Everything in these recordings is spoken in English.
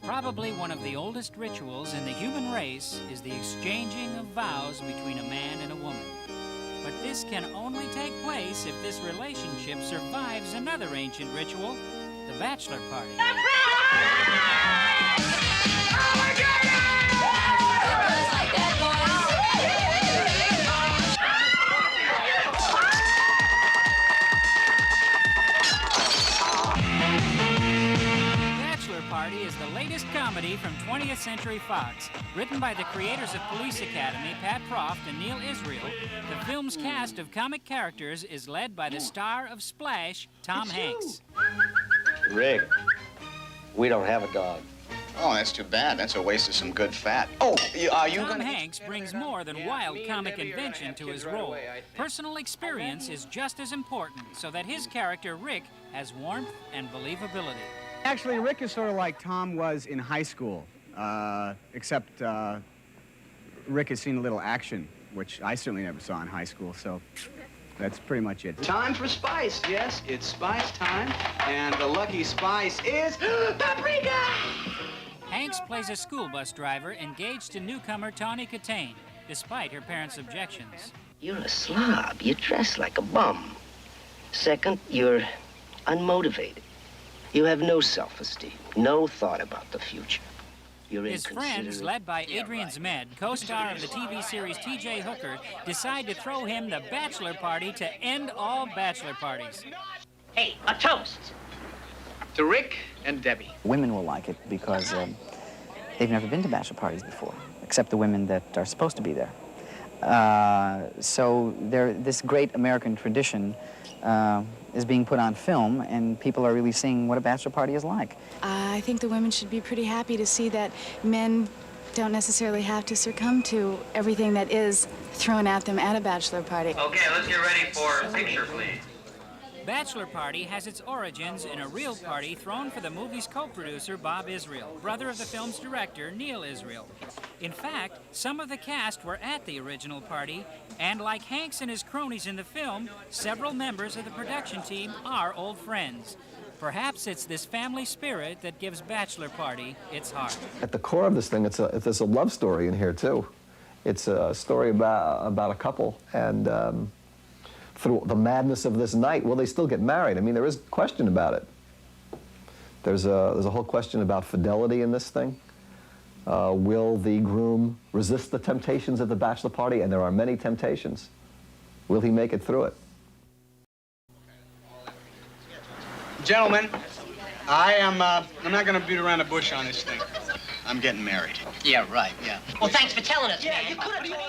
Probably one of the oldest rituals in the human race is the exchanging of vows between a man and a woman. But this can only take place if this relationship survives another ancient ritual, the bachelor party. Party is the latest comedy from 20th Century Fox. Written by the creators of Police Academy, Pat Proft and Neil Israel, the film's cast of comic characters is led by the star of Splash, Tom Hanks. Rick, we don't have a dog. Oh, that's too bad. That's a waste of some good fat. Oh, are you Tom Hanks brings more than wild comic invention to his role. Personal experience is just as important so that his character, Rick, has warmth and believability. Actually, Rick is sort of like Tom was in high school, except Rick has seen a little action, which I certainly never saw in high school, so that's pretty much it. Time for spice, yes, it's spice time, and the lucky spice is paprika! Hanks plays a school bus driver engaged to newcomer Tawny Katane, despite her parents' objections. You're a slob. You dress like a bum. Second, you're unmotivated. You have no self-esteem, no thought about the future. You're His friends, led by Adrian Zmed, co-star of the TV series T.J. Hooker, decide to throw him the bachelor party to end all bachelor parties. Hey, a toast! To Rick and Debbie. Women will like it because they've never been to bachelor parties before, except the women that are supposed to be there. So this great American tradition is being put on film, and people are really seeing what a bachelor party is like. I think the women should be pretty happy to see that men don't necessarily have to succumb to everything that is thrown at them at a bachelor party. Okay, let's get ready for a picture, please. Bachelor Party has its origins in a real party thrown for the movie's co-producer, Bob Israel, brother of the film's director, Neil Israel. In fact, some of the cast were at the original party, and like Hanks and his cronies in the film, several members of the production team are old friends. Perhaps it's this family spirit that gives Bachelor Party its heart. At the core of this thing, there's a love story in here, too. It's a story about a couple, and through the madness of this night, will they still get married? I mean, there is a question about it. There's a whole question about fidelity in this thing. Will the groom resist the temptations of the bachelor party? And there are many temptations. Will he make it through it? Gentlemen, I'm not going to beat around the bush on this thing. I'm getting married. Yeah, right, yeah. Well, thanks for telling us, man.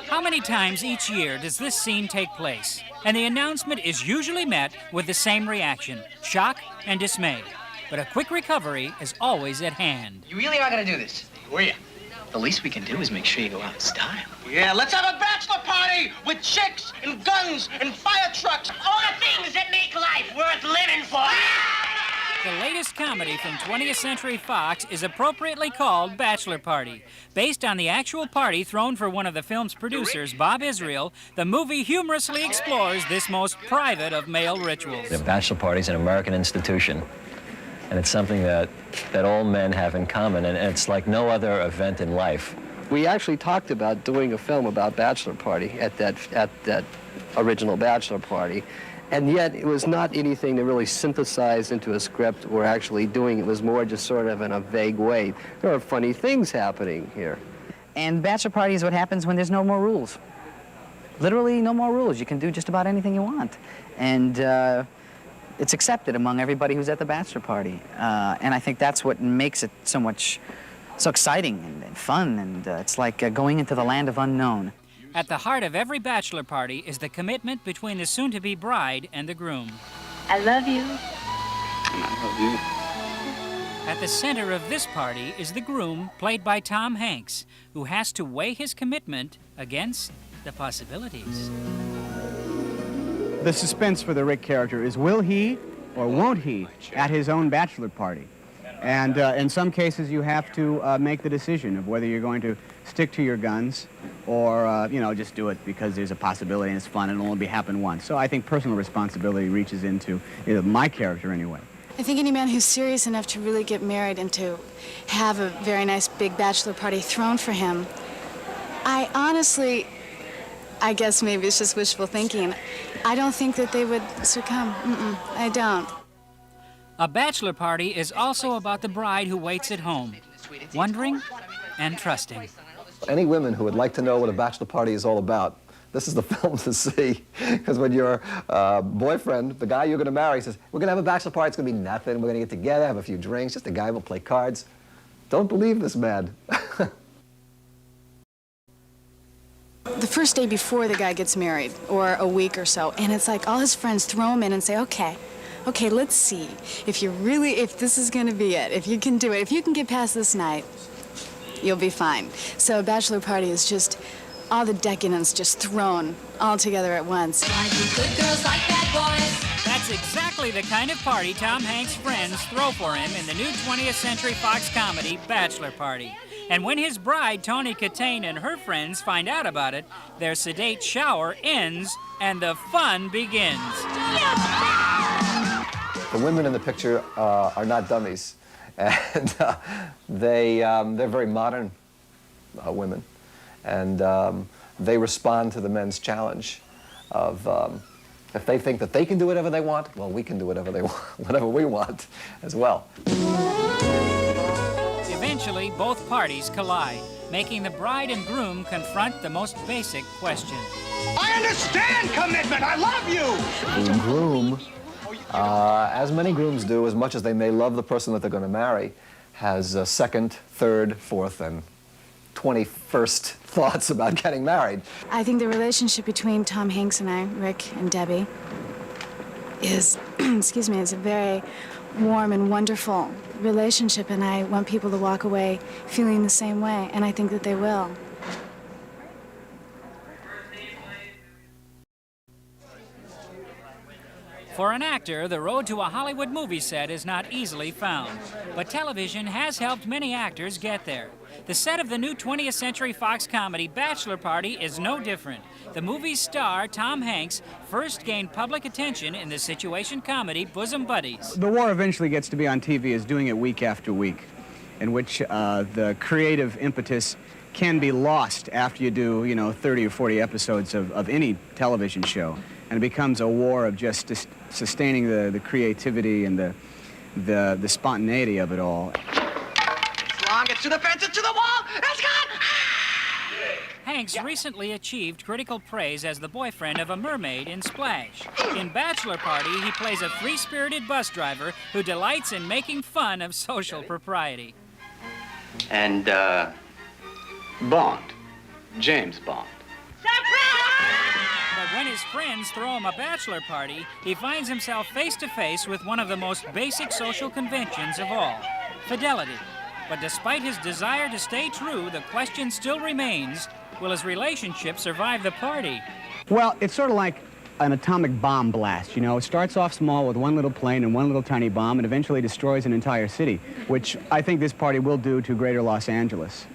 How many times each year does this scene take place? And the announcement is usually met with the same reaction, shock and dismay. But a quick recovery is always at hand. You really are going to do this? Will ya? The least we can do is make sure you go out in style. Yeah, let's have a bachelor party with chicks and guns and fire trucks. All the things that make life worth living for. The latest comedy from 20th Century Fox is appropriately called Bachelor Party. Based on the actual party thrown for one of the film's producers, Bob Israel, the movie humorously explores this most private of male rituals. The bachelor party is an American institution, and it's something that all men have in common, and it's like no other event in life. We actually talked about doing a film about bachelor party at that original bachelor party. And yet, it was not anything that really synthesized into a script we're actually doing. It was more just sort of in a vague way. There are funny things happening here. And bachelor party is what happens when there's no more rules. Literally no more rules. You can do just about anything you want. And it's accepted among everybody who's at the bachelor party. And I think that's what makes it so exciting and fun. And it's like going into the land of unknown. At the heart of every bachelor party is the commitment between the soon-to-be bride and the groom. I love you. And I love you. At the center of this party is the groom, played by Tom Hanks, who has to weigh his commitment against the possibilities. The suspense for the Rick character is, will he or won't he at his own bachelor party? And in some cases, you have to make the decision of whether you're going to stick to your guns or, just do it because there's a possibility and it's fun and it'll only happen once. So I think personal responsibility reaches into my character anyway. I think any man who's serious enough to really get married and to have a very nice big bachelor party thrown for him, I honestly, I guess maybe it's just wishful thinking, I don't think that they would succumb. I don't. A bachelor party is also about the bride who waits at home, wondering and trusting. Any women who would like to know what a bachelor party is all about, this is the film to see. Because when your boyfriend, the guy you're going to marry, says, we're going to have a bachelor party, it's going to be nothing, we're going to get together, have a few drinks, just a guy will play cards. Don't believe this man. The first day before the guy gets married, or a week or so, and it's like all his friends throw him in and say, okay, let's see if this is going to be it, if you can do it, if you can get past this night, you'll be fine. So a bachelor party is just all the decadence just thrown all together at once. Good girls like bad boys. That's exactly the kind of party Tom Hanks' friends throw for him in the new 20th Century Fox comedy, Bachelor Party. And when his bride, Toni Katane, and her friends find out about it, their sedate shower ends and the fun begins. The women in the picture are not dummies. And they're very modern women. And they respond to the men's challenge of if they think that they can do whatever they want, well, we can do whatever we want as well. Eventually, both parties collide, making the bride and groom confront the most basic question. I understand commitment. I love you. The groom, as many grooms do, as much as they may love the person that they're going to marry, has second, third, fourth, and 21st thoughts about getting married. I think the relationship between Tom Hanks and I, Rick and Debbie, is, excuse me, is a very warm and wonderful relationship, and I want people to walk away feeling the same way, and I think that they will. For an actor, the road to a Hollywood movie set is not easily found, but television has helped many actors get there. The set of the new 20th Century Fox comedy Bachelor Party is no different. The movie's star, Tom Hanks, first gained public attention in the situation comedy Bosom Buddies. The war eventually gets to be on TV is doing it week after week, in which the creative impetus can be lost after you do, 30 or 40 episodes of any television show. And it becomes a war of just sustaining the creativity and the spontaneity of it all. It's long, it's to the fence, it's to the wall, it's gone! Hanks recently achieved critical praise as the boyfriend of a mermaid in Splash. In Bachelor Party, he plays a free-spirited bus driver who delights in making fun of social propriety. And, Bond. James Bond. But when his friends throw him a bachelor party, he finds himself face-to-face with one of the most basic social conventions of all, fidelity. But despite his desire to stay true, the question still remains, will his relationship survive the party? Well, it's sort of like an atomic bomb blast, It starts off small with one little plane and one little tiny bomb and eventually destroys an entire city, which I think this party will do to greater Los Angeles.